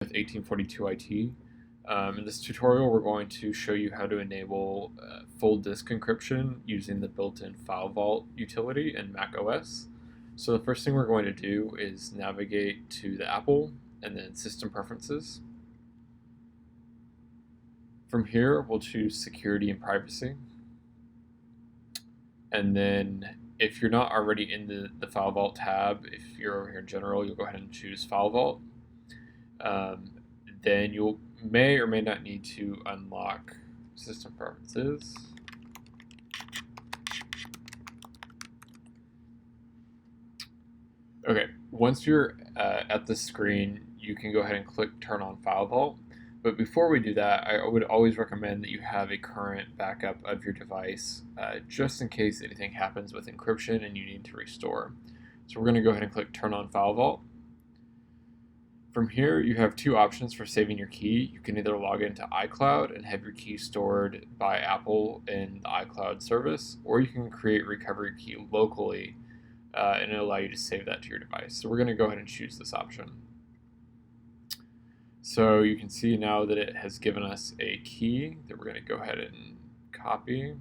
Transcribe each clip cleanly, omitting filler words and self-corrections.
With 1842 IT. In this tutorial, we're going to show you how to enable full disk encryption using the built-in FileVault utility in macOS. So the first thing we're going to do is navigate to the Apple and then System Preferences. From here, we'll choose Security and Privacy. And then if you're not already in the FileVault tab, if you're over here in General, you'll go ahead and choose FileVault. Then you may or may not need to unlock System Preferences. Okay, once you're at the screen, you can go ahead and click Turn on FileVault. But before we do that, I would always recommend that you have a current backup of your device, just in case anything happens with encryption and you need to restore. So we're going to go ahead and click Turn on FileVault. From here, you have two options for saving your key. You can either log into iCloud and have your key stored by Apple in the iCloud service, or you can create recovery key locally and it'll allow you to save that to your device. So we're going to go ahead and choose this option. So you can see now that it has given us a key that we're going to go ahead and copy.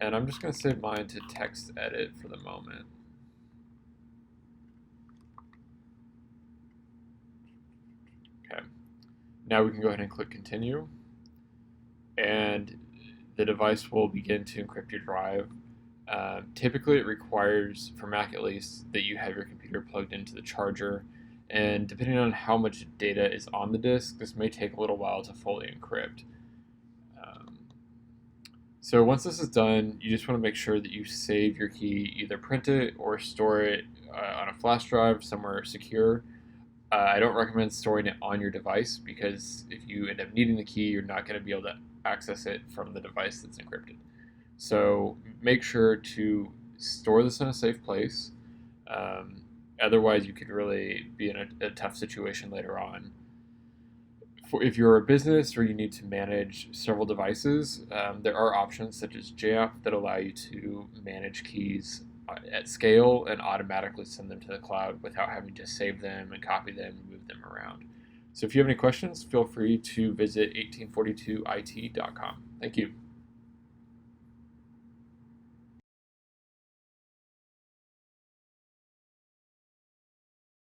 And I'm just going to save mine to text edit for the moment. Okay. Now we can go ahead and click continue. And the device will begin to encrypt your drive. Typically it requires, for Mac at least, that you have your computer plugged into the charger. And depending on how much data is on the disk, this may take a little while to fully encrypt. So once this is done, you just want to make sure that you save your key, either print it or store it on a flash drive somewhere secure. I don't recommend storing it on your device because if you end up needing the key, you're not going to be able to access it from the device that's encrypted. So make sure to store this in a safe place. Otherwise, you could really be in a tough situation later on. If you're a business or you need to manage several devices, there are options such as JAP that allow you to manage keys at scale and automatically send them to the cloud without having to save them and copy them and move them around. So if you have any questions, feel free to visit 1842it.com. Thank you.